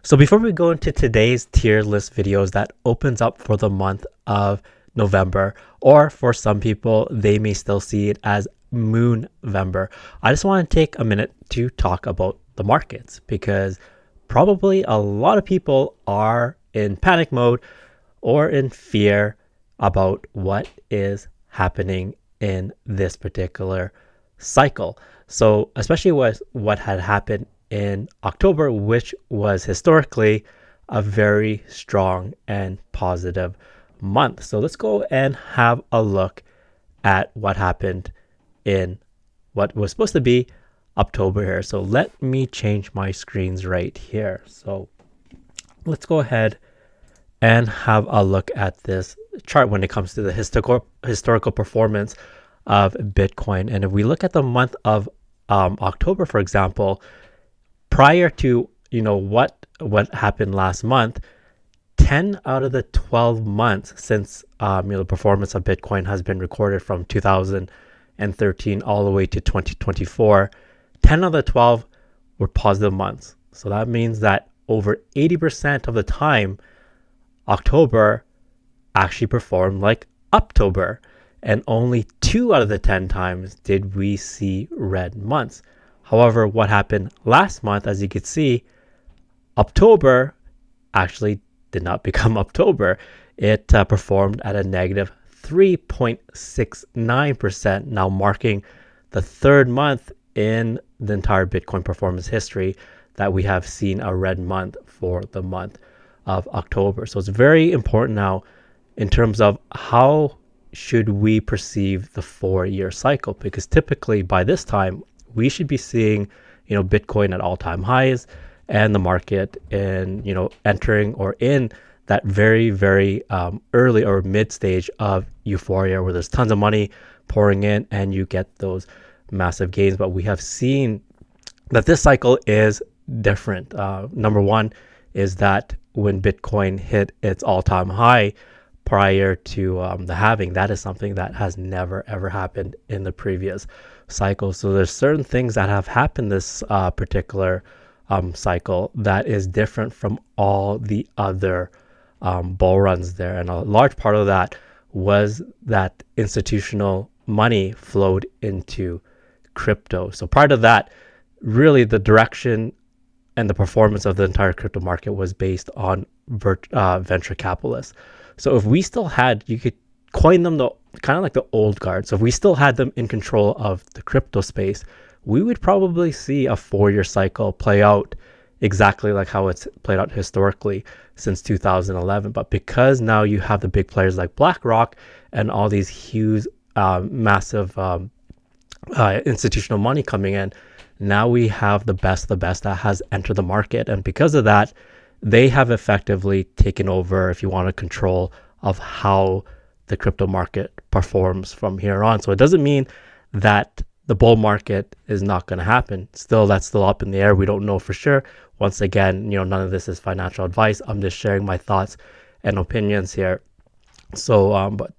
So before we go into today's tier list videos that opens up for the month of November, or for some people, they may still see it as Moonvember, I just want to take a minute to talk about the markets because probably a lot of people are in panic mode or in fear about what is happening in this particular cycle. So especially with what had happened in October, which was historically a very strong and positive month. So let's go and have a look at what happened in what was supposed to be October here. So let me change my screens right here. So let's go ahead and have a look at this chart when it comes to the historical performance of Bitcoin. And if we look at the month of October, for example, prior to what happened last month, 10 out of the 12 months since the performance of Bitcoin has been recorded from 2013 all the way to 2024, 10 out of the 12 were positive months. So that means that over 80% of the time, October actually performed like October, and only 2 out of the 10 times did we see red months. However, what happened last month, as you can see, October actually did not become October. It performed at a negative 3.69%, now marking the third month in the entire Bitcoin performance history that we have seen a red month for the month of October. So it's very important now in terms of how should we perceive the 4-year cycle, because typically by this time we should be seeing Bitcoin at all-time highs and the market in entering or in that very early or mid stage of euphoria where there's tons of money pouring in and you get those massive gains. But we have seen that this cycle is different. Number one is that when Bitcoin hit its all-time high prior to the halving, that is something that has never ever happened in the previous cycle. So there's certain things that have happened this particular cycle that is different from all the other bull runs there, and a large part of that was that institutional money flowed into crypto. So part of that, really the direction and the performance of the entire crypto market was based on venture capitalists. So if we still had, you could coin them kind of like the old guard. So if we still had them in control of the crypto space, we would probably see a 4-year cycle play out exactly like how it's played out historically since 2011. But because now you have the big players like BlackRock and all these huge, massive institutional money coming in, now we have the best that has entered the market. And because of that, they have effectively taken over, if you want, a control of how the crypto market performs from here on. So it doesn't mean that the bull market is not going to happen. That's still up in the air. We don't know for sure. Once again, none of this is financial advice. I'm just sharing my thoughts and opinions here. So, but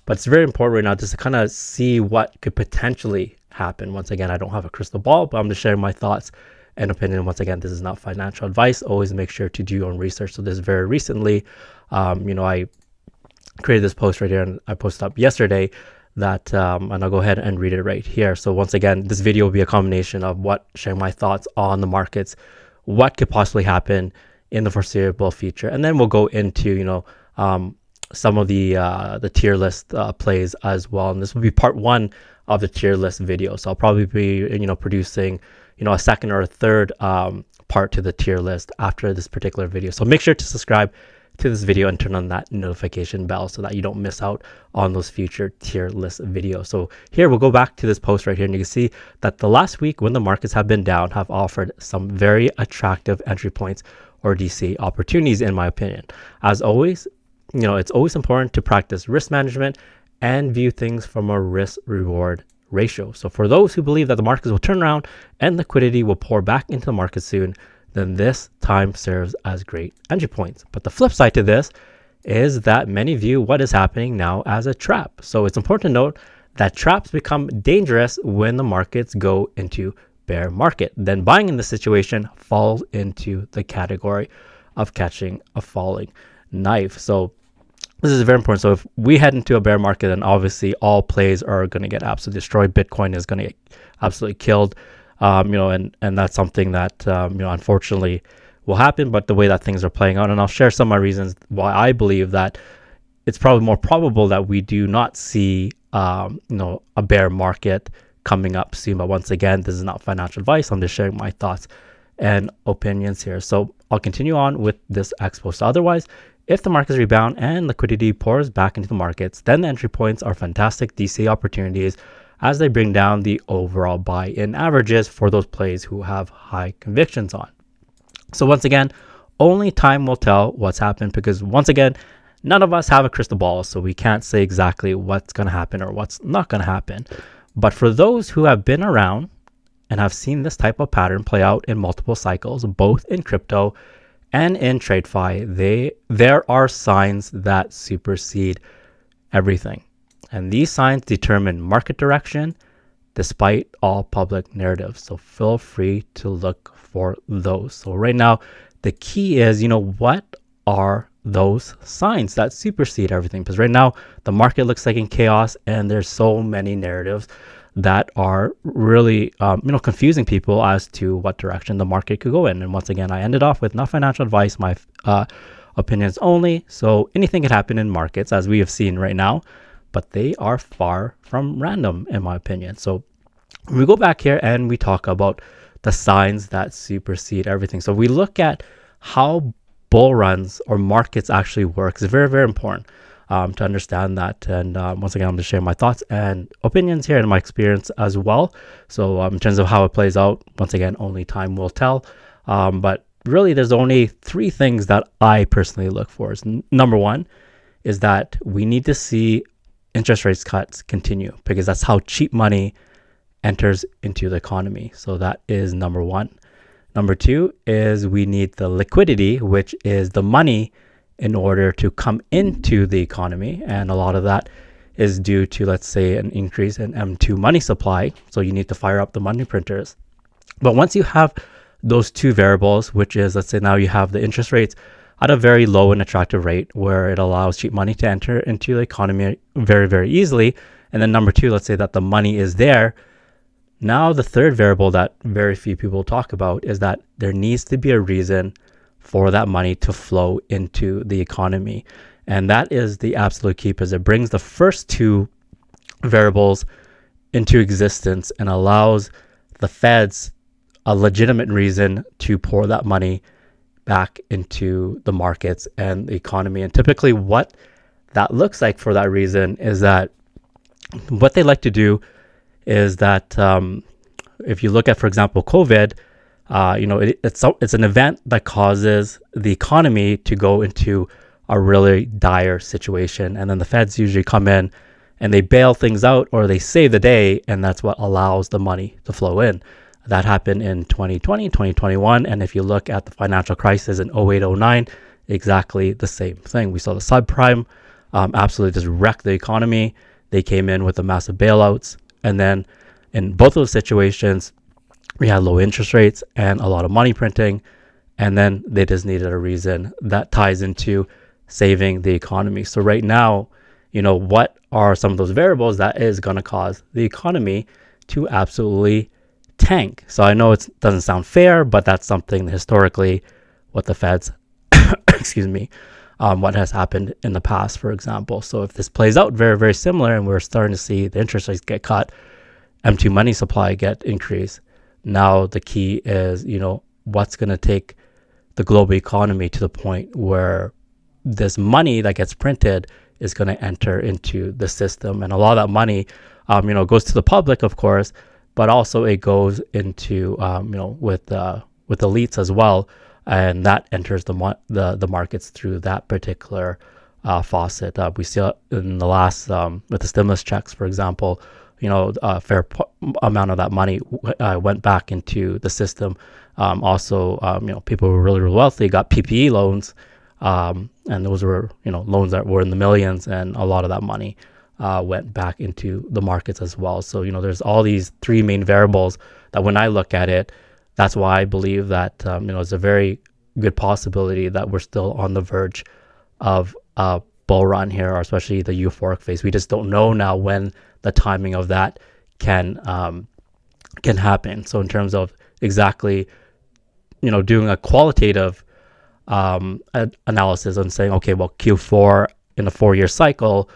it's very important right now just to kind of see what could potentially happen. Once again, I don't have a crystal ball, but I'm just sharing my thoughts and opinion. Once again, this is not financial advice. Always make sure to do your own research. So this very recently, I created this post right here and I posted up yesterday that, and I'll go ahead and read it right here. So once again, this video will be a combination of sharing my thoughts on the markets, what could possibly happen in the foreseeable future. And then we'll go into, some of the tier list plays as well. And this will be part 1 of the tier list video. So I'll probably be, producing, a second or a third part to the tier list after this particular video. So make sure to subscribe to this video and turn on that notification bell so that you don't miss out on those future tier list videos. So here we'll go back to this post right here, and you can see that the last week when the markets have been down have offered some very attractive entry points or DC opportunities, in my opinion. As always, it's always important to practice risk management and view things from a risk reward ratio. So for those who believe that the markets will turn around and liquidity will pour back into the market soon, then this time serves as great entry points. But the flip side to this is that many view what is happening now as a trap. So it's important to note that traps become dangerous when the markets go into bear market. Then buying in this situation falls into the category of catching a falling knife. So this is very important. So if we head into a bear market, then obviously all plays are going to get absolutely destroyed. Bitcoin is going to get absolutely killed, and that's something that, unfortunately will happen, but the way that things are playing out. And I'll share some of my reasons why I believe that it's probably more probable that we do not see, a bear market coming up soon. But once again, this is not financial advice. I'm just sharing my thoughts and opinions here. So I'll continue on with this expo. So otherwise, if the markets rebound and liquidity pours back into the markets, then the entry points are fantastic DCA opportunities as they bring down the overall buy-in averages for those plays who have high convictions on. So once again, only time will tell what's happened, because once again, none of us have a crystal ball, so we can't say exactly what's going to happen or what's not going to happen. But for those who have been around and have seen this type of pattern play out in multiple cycles, both in crypto and in TradeFi, there are signs that supersede everything. And these signs determine market direction despite all public narratives. So feel free to look for those. So right now, the key is, what are those signs that supersede everything? Because right now, the market looks like in chaos, and there's so many narratives that are really, confusing people as to what direction the market could go in. And once again, I ended off with not financial advice, my opinions only. So anything could happen in markets, as we have seen right now, but they are far from random, in my opinion. So we go back here and we talk about the signs that supersede everything. So we look at how bull runs or markets actually work. It's very, very important to understand that. And once again, I'm just sharing my thoughts and opinions here and my experience as well. So in terms of how it plays out, once again, only time will tell. But really, there's only three things that I personally look for. Number one is that we need to see interest rates cuts continue, because that's how cheap money enters into the economy. So that is number one. Number two is we need the liquidity, which is the money in order to come into the economy. And a lot of that is due to, let's say, an increase in M2 money supply. So you need to fire up the money printers. But once you have those two variables, which is, let's say now you have the interest rates at a very low and attractive rate where it allows cheap money to enter into the economy very, very easily. And then number two, let's say that the money is there. Now, the third variable that very few people talk about is that there needs to be a reason for that money to flow into the economy. And that is the absolute key, because it brings the first two variables into existence and allows the feds a legitimate reason to pour that money back into the markets and the economy. And typically what that looks like for that reason is that what they like to do is that if you look at, for example, COVID, it's an event that causes the economy to go into a really dire situation. And then the feds usually come in and they bail things out, or they save the day, and that's what allows the money to flow in. That happened in 2020, 2021. And if you look at the financial crisis in 08, 09, exactly the same thing. We saw the subprime absolutely just wreck the economy. They came in with the massive bailouts. And then in both those situations, we had low interest rates and a lot of money printing. And then they just needed a reason that ties into saving the economy. So right now, what are some of those variables that is going to cause the economy to absolutely tank? So I know it doesn't sound fair, but that's something that historically what the feds, what has happened in the past, for example. So if this plays out very, very similar, and we're starting to see the interest rates get cut, M2 money supply get increased, now the key is, what's going to take the global economy to the point where this money that gets printed is going to enter into the system. And a lot of that money, goes to the public, of course, but also it goes into, with elites as well. And that enters the markets through that particular faucet. We see in the last, with the stimulus checks, for example, a fair amount of that money went back into the system. Also, people who were really, really wealthy got PPE loans, and those were, loans that were in the millions, and a lot of that money went back into the markets as well. So, there's all these three main variables that when I look at it, that's why I believe that, it's a very good possibility that we're still on the verge of a bull run here, or especially the euphoric phase. We just don't know now when the timing of that can happen. So in terms of exactly, doing a qualitative analysis and saying, okay, well, Q4 in a 4-year cycle,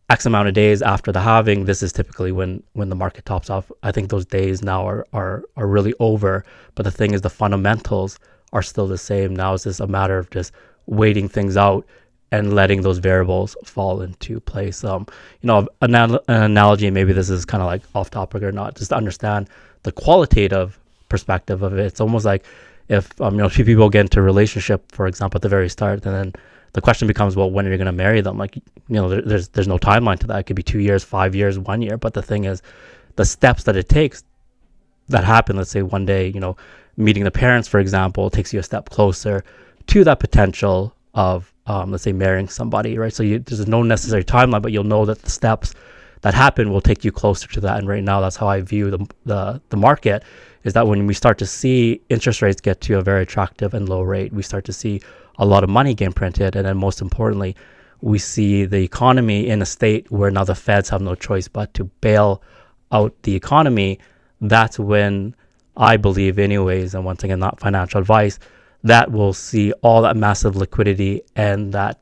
X amount of days after the halving, this is typically when the market tops off. I think those days now are really over. But the thing is, the fundamentals are still the same. Now it's just a matter of just waiting things out and letting those variables fall into place. An analogy, maybe this is kind of like off topic or not, just to understand the qualitative perspective of it. It's almost like if two people get into a relationship, for example, at the very start, and then the question becomes, well, when are you going to marry them? Like, there's no timeline to that. It could be 2 years, 5 years, 1 year. But the thing is, the steps that it takes that happen, let's say one day, meeting the parents, for example, takes you a step closer to that potential of, let's say, marrying somebody, right? So there's no necessary timeline, but you'll know that the steps that happen will take you closer to that. And right now, that's how I view the market, is that when we start to see interest rates get to a very attractive and low rate, we start to see a lot of money getting printed. And then most importantly, we see the economy in a state where now the feds have no choice but to bail out the economy. That's when I believe anyways, and once again, not financial advice, that we'll see all that massive liquidity and that,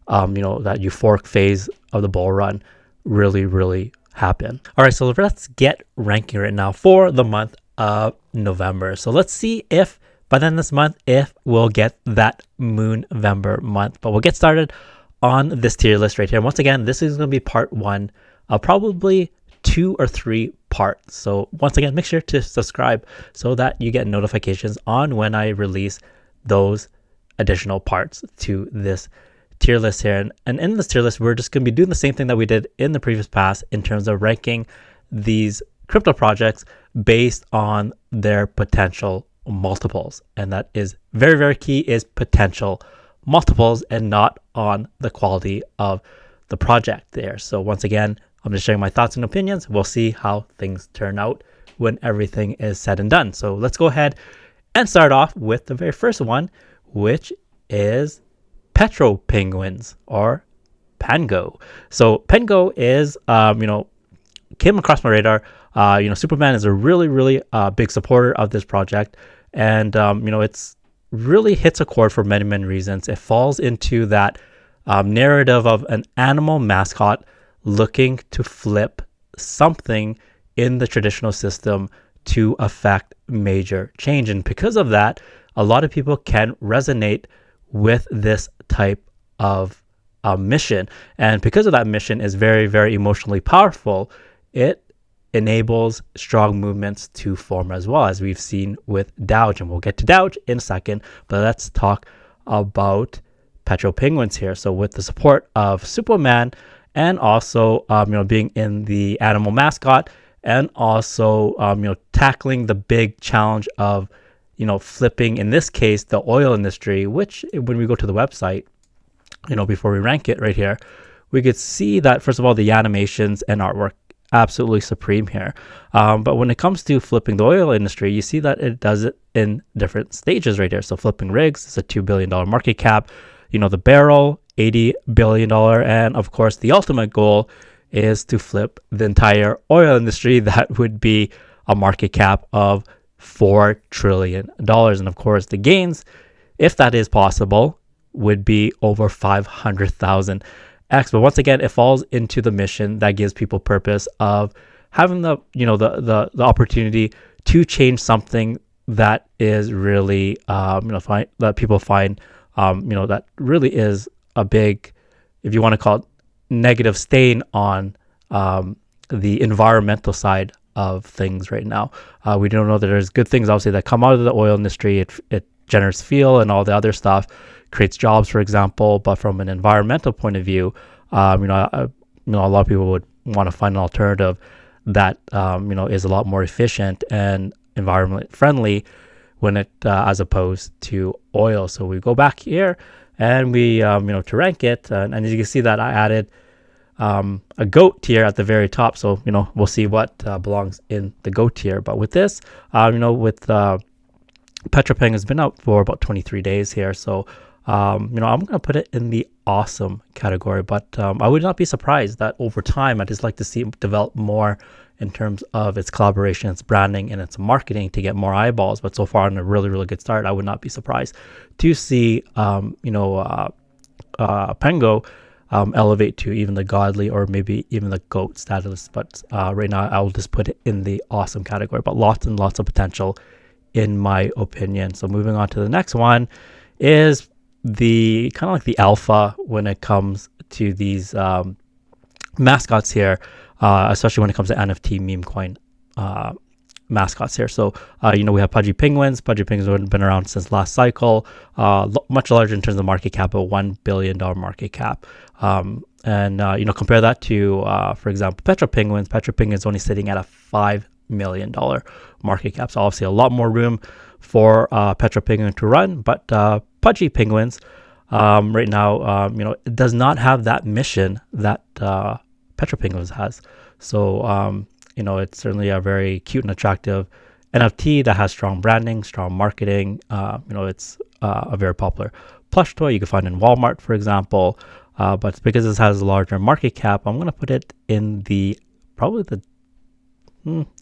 that euphoric phase of the bull run really, really happen. All right, so let's get ranking right now for the month of November. So let's see if by then this month, if we'll get that Moonvember month. But we'll get started on this tier list right here. Once again, this is going to be part one of probably 2 or 3 parts. So once again, make sure to subscribe so that you get notifications on when I release those additional parts to this tier list here. And in this tier list, we're just going to be doing the same thing that we did in the previous past in terms of ranking these crypto projects based on their potential multiples. And that is very, very key, is potential multiples and not on the quality of the project there. So once again, I'm just sharing my thoughts and opinions. We'll see how things turn out when everything is said and done. So let's go ahead and start off with the very first one, which is PetroPenguins, or Pango. So Pango is, came across my radar. Superman is a really, really big supporter of this project. And, it's really hits a chord for many, many reasons. It falls into that narrative of an animal mascot looking to flip something in the traditional system to affect major change. And because of that, a lot of people can resonate with this type of mission. And because of that mission is very, very emotionally powerful, it enables strong movements to form as well, as we've seen with Doge. And we'll get to Doge in a second, but let's talk about PetroPenguins here. So with the support of Superman and also, being in the animal mascot, and also, tackling the big challenge of, flipping, in this case, the oil industry, which when we go to the website, before we rank it right here, we could see that, first of all, the animations and artwork, absolutely supreme here. But when it comes to flipping the oil industry, you see that it does it in different stages right here. So flipping rigs is a $2 billion market cap. The barrel, $80 billion. And of course, the ultimate goal is to flip the entire oil industry. That would be a market cap of $4 trillion. And of course, the gains, if that is possible, would be over 500,000 X. But once again, it falls into the mission that gives people purpose of having the opportunity to change something that is really that people find that really is a big, if you want to call it, negative stain on the environmental side of things right now. We don't know that there's good things obviously that come out of the oil industry. It generates fuel and all the other stuff, creates jobs, for example. But from an environmental point of view, a lot of people would want to find an alternative that is a lot more efficient and environment friendly when it as opposed to oil. So we go back here and we to rank it, and as you can see that I added a GOAT tier at the very top. So, we'll see what belongs in the GOAT tier. But with this, with PetroPeng has been out for about 23 days here. So, I'm going to put it in the awesome category. But I would not be surprised that over time, I'd just like to see it develop more in terms of its collaboration, its branding, and its marketing to get more eyeballs. But so far, on a really, really good start, I would not be surprised to see, Pengo elevate to even the godly or maybe even the GOAT status. But right now, I will just put it in the awesome category. But lots and lots of potential, in my opinion. So moving on to the next one is the kind of like the alpha when it comes to these mascots here, especially when it comes to NFT Memecoin mascots here. So, we have Pudgy Penguins. Pudgy Penguins have been around since last cycle, much larger in terms of market cap, a $1 billion market cap. Compare that to, for example, Petro Penguins. Petro Penguins is only sitting at a $5 million market cap. So obviously a lot more room for Petro Penguin to run, but Pudgy Penguins right now, it does not have that mission that Petro Penguins has. So, it's certainly a very cute and attractive NFT that has strong branding, strong marketing. It's a very popular plush toy you can find in Walmart, for example. But because this has a larger market cap, I'm going to put it in probably the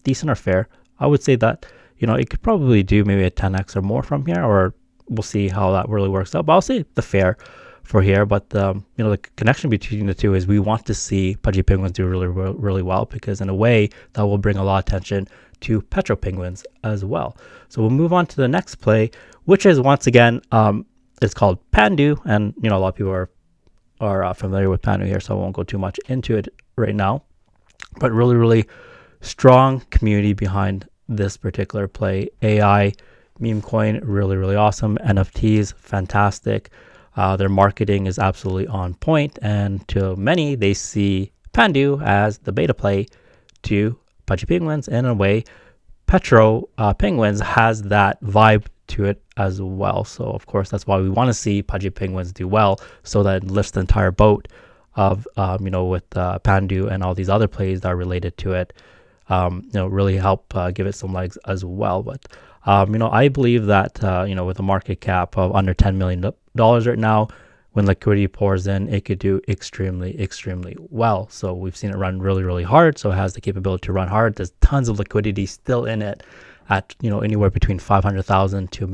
decent or fair. I would say that, it could probably do maybe a 10x or more from here, or we'll see how that really works out. But I'll say the fair for here. But, the connection between the two is we want to see Pudgy Penguins do really, really well, because in a way that will bring a lot of attention to Petro Penguins as well. So we'll move on to the next play, which is once again, it's called Pandu. And, a lot of people are familiar with Pandu here, so I won't go too much into it right now. But really, really strong community behind this particular play. AI, MEMECOIN, really, really awesome. NFTs, fantastic. Their marketing is absolutely on point. And to many, they see Pandu as the beta play to Pudgy Penguins. In a way, Petro Penguins has that vibe to it as well. So, of course, that's why we want to see Pudgy Penguins do well, so that it lifts the entire boat of, with Pandu and all these other plays that are related to it. Really help give it some legs as well. But, I believe that, with a market cap of under $10 million right now, when liquidity pours in, it could do extremely, extremely well. So we've seen it run really, really hard. So it has the capability to run hard. There's tons of liquidity still in it at, anywhere between $500,000 to $1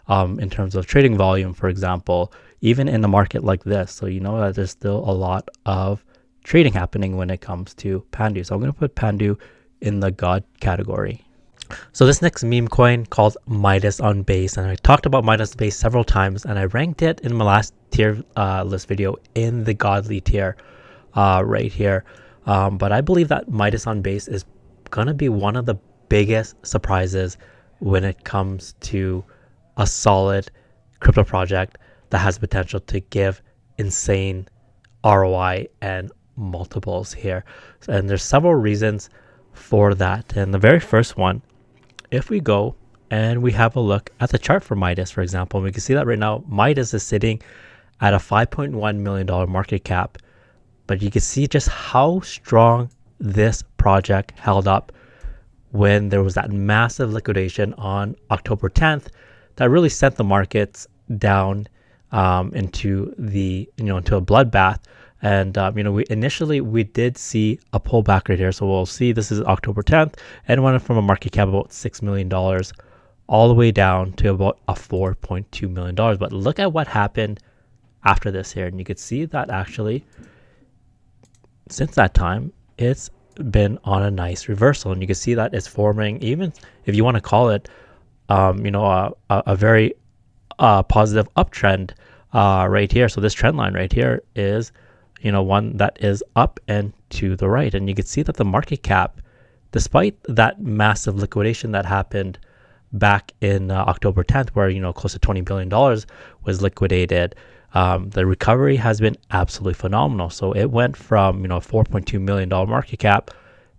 million in terms of trading volume, for example, even in a market like this. So that there's still a lot of trading happening when it comes to Pandu. So I'm going to put Pandu in the God category. So this next meme coin called Midas on base, and I talked about Midas base several times, and I ranked it in my last tier list video in the godly tier right here. But I believe that Midas on base is going to be one of the biggest surprises when it comes to a solid crypto project that has potential to give insane ROI and multiples here. And there's several reasons for that. And the very first one, if we go and we have a look at the chart for Midas, for example, we can see that right now Midas is sitting at a $5.1 million market cap, but you can see just how strong this project held up when there was that massive liquidation on October 10th that really sent the markets down into into a bloodbath. And, we did see a pullback right here. So we'll see this is October 10th and went from a market cap of about $6 million all the way down to about a $4.2 million. But look at what happened after this here. And you could see that actually since that time, it's been on a nice reversal. And you can see that it's forming, even if you want to call it, a very positive uptrend right here. So this trend line right here is one that is up and to the right. And you can see that the market cap, despite that massive liquidation that happened back in October 10th, where, close to $20 billion was liquidated, the recovery has been absolutely phenomenal. So it went from, a $4.2 million market cap,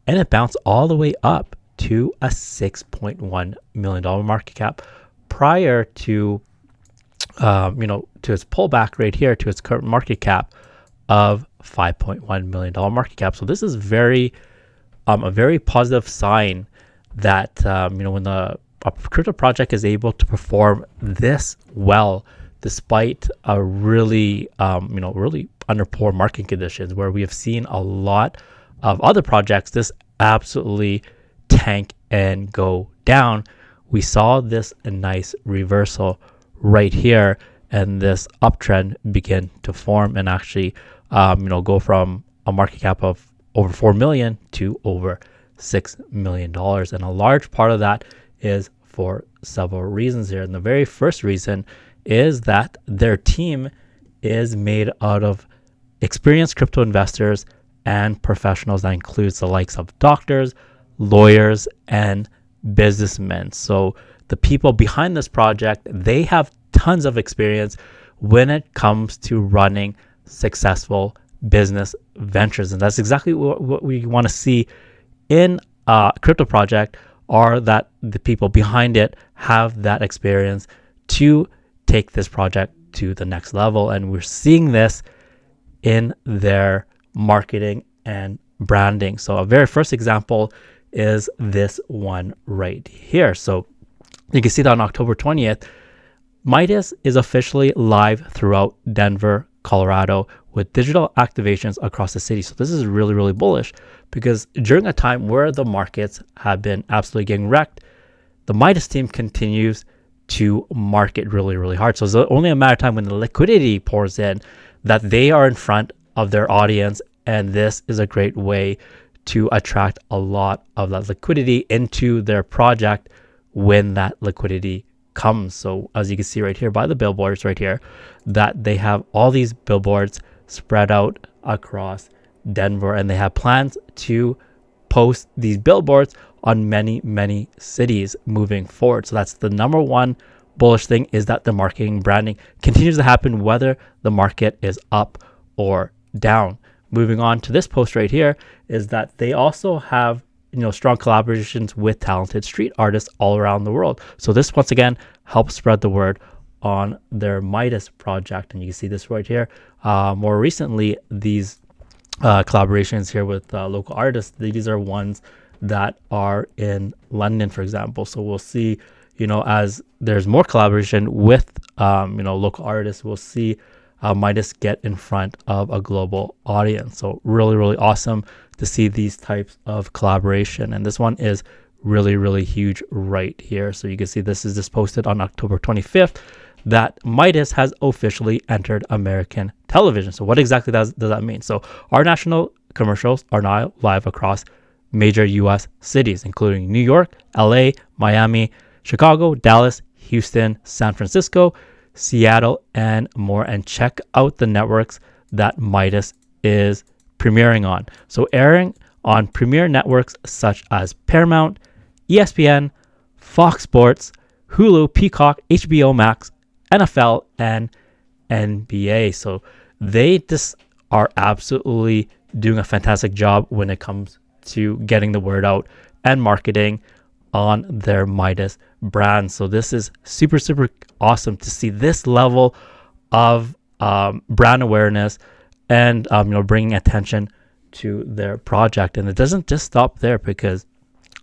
and it bounced all the way up to a $6.1 million market cap prior to, to its pullback right here to its current market cap of $5.1 million market cap. So this is a very positive sign that when a crypto project is able to perform this well despite a really really under poor market conditions, where we have seen a lot of other projects this absolutely tank and go down. We saw this nice reversal right here, and this uptrend begin to form and actually go from a market cap of over 4 million to over $6 million. And a large part of that is for several reasons here. And the very first reason is that their team is made out of experienced crypto investors and professionals. That includes the likes of doctors, lawyers, and businessmen. So the people behind this project, they have tons of experience when it comes to running successful business ventures. And that's exactly what we want to see in a crypto project, are that the people behind it have that experience to take this project to the next level. And we're seeing this in their marketing and branding. So a very first example is this one right here. So you can see that on October 20th, Midas is officially live throughout Denver, Colorado, with digital activations across the city. So this is really, really bullish, because during a time where the markets have been absolutely getting wrecked, the Midas team continues to market really, really hard. So it's only a matter of time when the liquidity pours in that they are in front of their audience. And this is a great way to attract a lot of that liquidity into their project when that liquidity comes. So as you can see right here by the billboards right here, that they have all these billboards spread out across Denver, and they have plans to post these billboards on many, many cities moving forward. So that's the number one bullish thing, is that the marketing branding continues to happen whether the market is up or down. Moving on to this post right here is that they also have strong collaborations with talented street artists all around the world. So this once again helps spread the word on their Midas project. And you can see this right here. More recently, these collaborations here with local artists, these are ones that are in London, for example. So we'll see, as there's more collaboration with local artists, we'll see Midas get in front of a global audience. So really, really awesome to see these types of collaboration. And this one is really, really huge right here. So you can see this is just posted on October 25th, that Midas has officially entered American television. So what exactly does that mean? So our national commercials are now live across major US cities, including New York, LA, Miami, Chicago, Dallas, Houston, San Francisco, Seattle, and more. And check out the networks that Midas is premiering on. So airing on premier networks such as Paramount, ESPN, Fox Sports, Hulu, Peacock, HBO Max, NFL, and NBA. So they just are absolutely doing a fantastic job when it comes to getting the word out and marketing on their Midas brand. So this is super, super awesome to see this level of brand awareness and bringing attention to their project. And it doesn't just stop there, because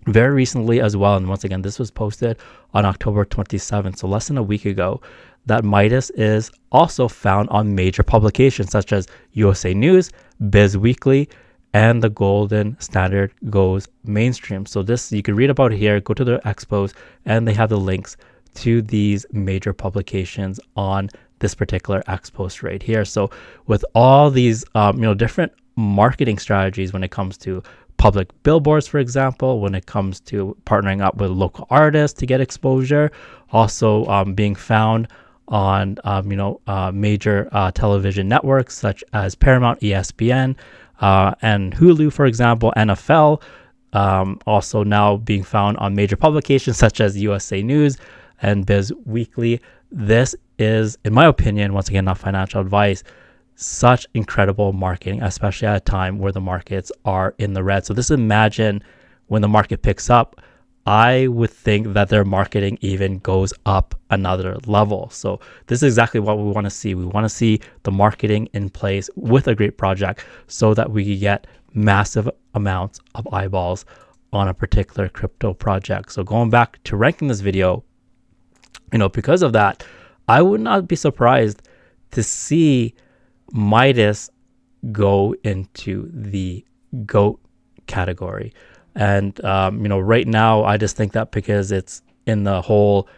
very recently as well, and once again, this was posted on October 27th, so less than a week ago, that Midas is also found on major publications such as USA News, Biz Weekly, and the Golden Standard Goes Mainstream. So this, you can read about it here, go to their expos, and they have the links to these major publications on this particular expos right here. So with all these different marketing strategies when it comes to public billboards, for example, when it comes to partnering up with local artists to get exposure, also being found on major television networks such as Paramount, ESPN, and Hulu, for example, NFL, also now being found on major publications such as USA News and Biz Weekly. This is, in my opinion, once again, not financial advice, such incredible marketing, especially at a time where the markets are in the red. So this, imagine when the market picks up, I would think that their marketing even goes up another level. So this is exactly what we want to see. We want to see the marketing in place with a great project so that we get massive amounts of eyeballs on a particular crypto project. So going back to ranking this video, because of that, I would not be surprised to see Midas go into the GOAT category. And, right now, I just think that because it's in the whole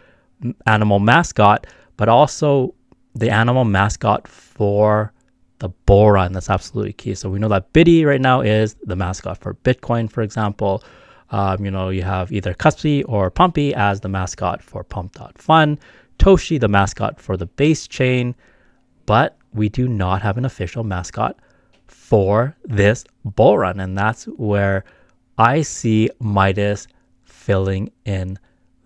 animal mascot, but also the animal mascot for the bull run, that's absolutely key. So we know that Biddy right now is the mascot for Bitcoin, for example. You have either Cuspy or Pumpy as the mascot for Pump.Fun, Toshi, the mascot for the base chain, but we do not have an official mascot for this bull run. And that's where I see Midas filling in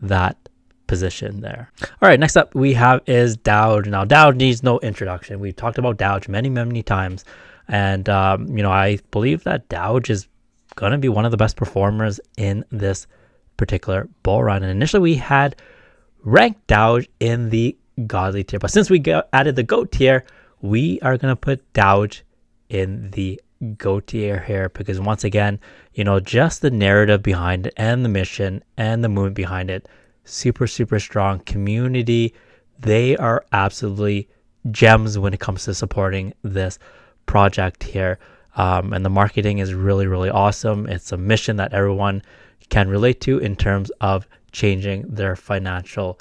that position there. All right, next up we have is Doge. Now, Doge needs no introduction. We've talked about Doge many times. And, I believe that Doge is going to be one of the best performers in this particular bull run. And initially we had ranked Doge in the godly tier. But since we added the GOAT tier, we are going to put Doge in the GOAT tier here because once again, just the narrative behind it and the mission and the movement behind it, super strong community. They are absolutely gems when it comes to supporting this project here. And the marketing is really awesome. It's a mission that everyone can relate to in terms of changing their financial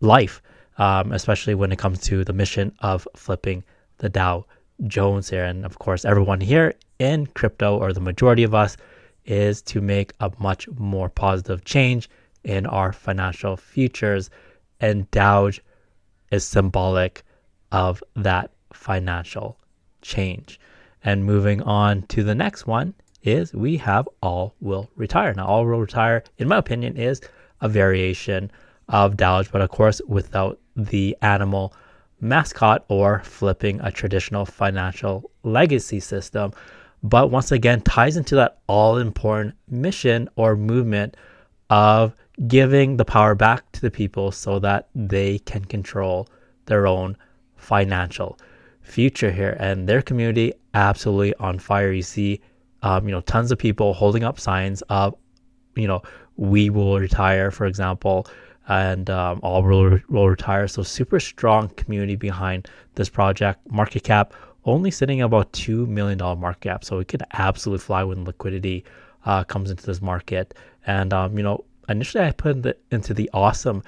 life, especially when it comes to the mission of flipping the Dow Jones here. And of course, everyone here in crypto, or the majority of us, is to make a much more positive change in our financial futures. And Doge is symbolic of that financial change. And moving on to the next one is we have All Will Retire. Now, All Will Retire, in my opinion, is a variation of Doge, but of course, without the animal mascot or flipping a traditional financial legacy system. But once again, ties into that all-important mission or movement of giving the power back to the people so that they can control their own financial future here. And their community absolutely on fire. You see, tons of people holding up signs of, we will retire, for example, and all will retire. So super strong community behind this project. Market cap only sitting about $2 million market cap. So it could absolutely fly when liquidity comes into this market. And, initially I put it into the awesome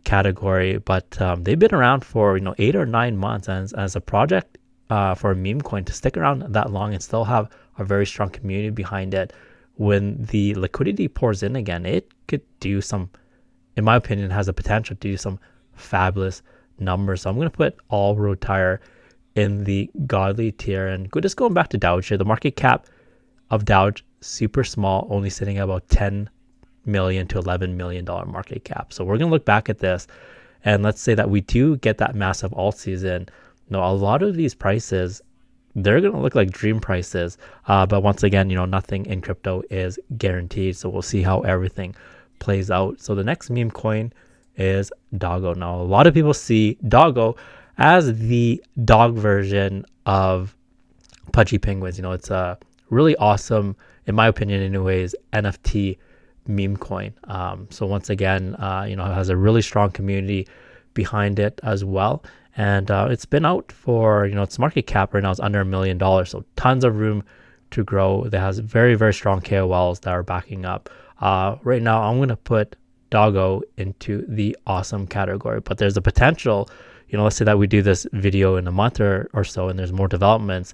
category, but they've been around for, 8 or 9 months. And as a project for a meme coin to stick around that long and still have a very strong community behind it, when the liquidity pours in again, it could do some, in my opinion, has the potential to do some fabulous numbers. So I'm going to put All Will Retire in the godly tier. And just going back to Doge here, the market cap of Doge, super small, only sitting at about $10 million to $11 million market cap. So we're going to look back at this, and let's say that we do get that massive alt season. A lot of these prices, they're going to look like dream prices. But once again, nothing in crypto is guaranteed. So we'll see how everything plays out. So the next meme coin is Doggo. Now, a lot of people see Doggo as the dog version of Pudgy Penguins. It's a really awesome, in my opinion anyways, NFT meme coin. So once again, it has a really strong community behind it as well. And it's been out for, its market cap right now is under $1 million. So tons of room to grow. It has very strong KOLs that are backing up. Right now, I'm going to put Doggo into the awesome category, but there's a potential, let's say that we do this video in a month or so, and there's more developments,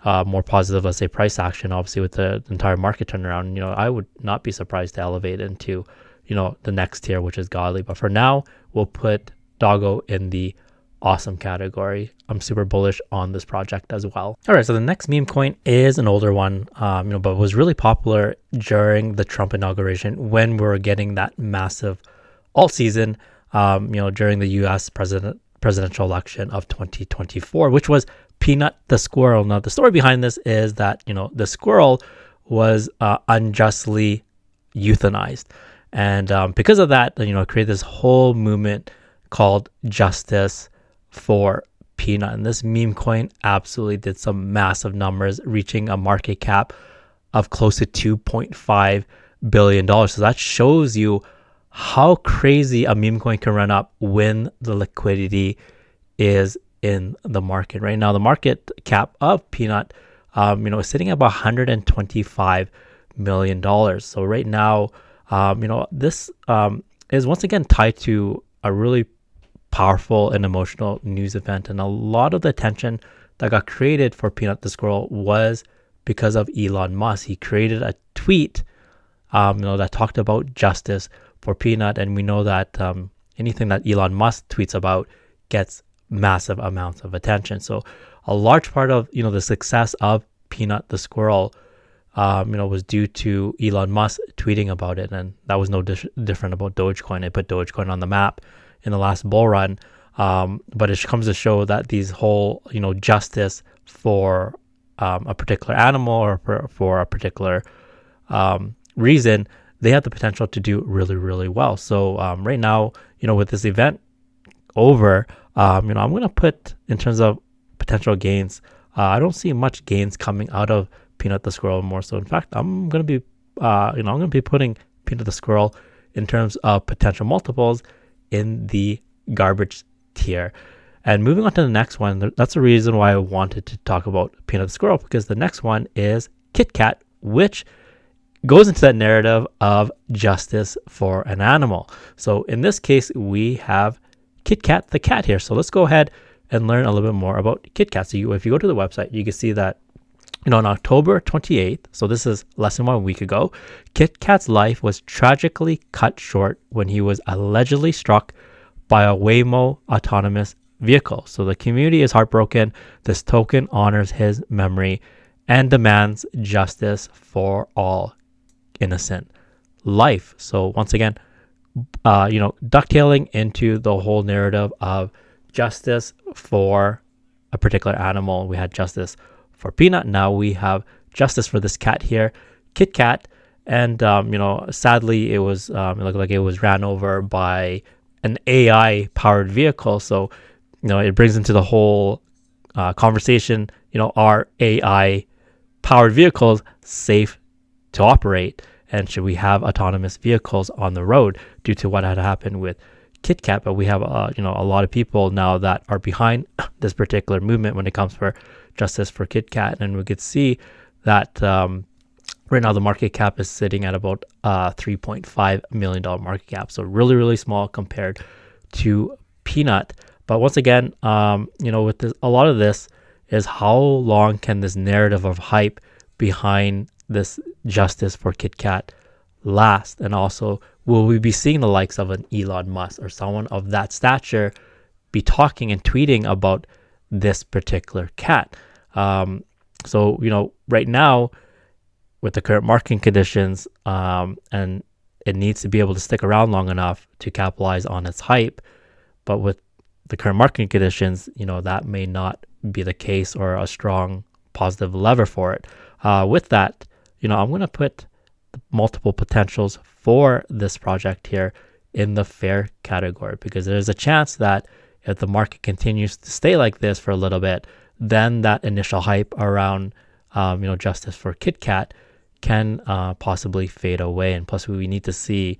more positive, let's say, price action, obviously with the entire market turnaround, I would not be surprised to elevate into, the next tier, which is godly. But for now, we'll put Doggo in the awesome category. I'm super bullish on this project as well. All right, so the next meme coin is an older one, but was really popular during the Trump inauguration when we were getting that massive alt season, during the U.S. presidential election of 2024, which was Peanut the squirrel. Now, the story behind this is that, the squirrel was unjustly euthanized. And because of that, create this whole movement called Justice for Peanut. And this meme coin absolutely did some massive numbers, reaching a market cap of close to $2.5 billion. So that shows you how crazy a meme coin can run up when the liquidity is in the market. Right now, the market cap of Peanut, is sitting at about $125 million. So right now, this is once again tied to a really powerful and emotional news event, and a lot of the attention that got created for Peanut the squirrel was because of Elon Musk. He created a tweet, that talked about justice for Peanut, and we know that anything that Elon Musk tweets about gets massive amounts of attention. So a large part of the success of Peanut the squirrel was due to Elon Musk tweeting about it, and that was no different about Dogecoin. It put Dogecoin on the map in the last bull run, but it comes to show that these whole justice for a particular animal or for a particular reason, they have the potential to do really, really well. So right now, with this event over, I'm going to put, in terms of potential gains, I don't see much gains coming out of Peanut the squirrel more. So in fact, I'm going to be, I'm going to be putting Peanut the squirrel in terms of potential multiples in the garbage tier. And moving on to the next one, that's the reason why I wanted to talk about Peanut the squirrel, because the next one is KitKat, which goes into that narrative of justice for an animal. So in this case, we have KitKat the cat here. So let's go ahead and learn a little bit more about KitKat. So if you go to the website, you can see that on October 28th, so this is less than 1 week ago, KitKat's life was tragically cut short when he was allegedly struck by a Waymo autonomous vehicle. So the community is heartbroken. This token honors his memory and demands justice for all innocent life. So once again, ducktailing into the whole narrative of justice for a particular animal. We had justice for Peanut. Now we have justice for this cat here, KitKat. And, sadly, it was, it looked like it was ran over by an AI powered vehicle. So, it brings into the whole conversation, are AI powered vehicles safe to operate? And should we have autonomous vehicles on the road due to what had happened with KitKat? But we have, a lot of people now that are behind this particular movement when it comes for justice for KitKat. And we could see that right now the market cap is sitting at about $3.5 million market cap. So really, really small compared to Peanut. But once again, with this, a lot of this is how long can this narrative of hype behind this justice for KitKat last? And also, will we be seeing the likes of an Elon Musk or someone of that stature be talking and tweeting about this particular cat? So, right now, with the current market conditions, and it needs to be able to stick around long enough to capitalize on its hype. But with the current market conditions, that may not be the case or a strong positive lever for it. With that, I'm going to put multiple potentials for this project here in the fair category, because there's a chance that if the market continues to stay like this for a little bit, then that initial hype around, justice for KitKat can possibly fade away. And plus, we need to see,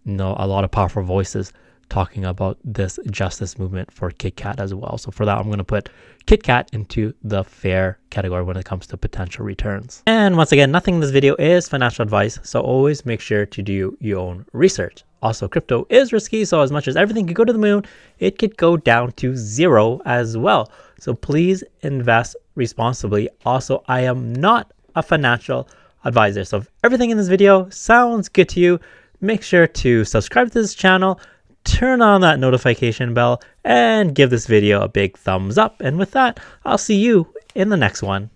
a lot of powerful voices talking about this justice movement for KitKat as well. So for that, I'm going to put KitKat into the fair category when it comes to potential returns. And once again, nothing in this video is financial advice, so always make sure to do your own research. Also, crypto is risky, so as much as everything could go to the moon, it could go down to zero as well. So please invest responsibly. Also, I am not a financial advisor. So if everything in this video sounds good to you, make sure to subscribe to this channel, turn on that notification bell, and give this video a big thumbs up. And with that, I'll see you in the next one.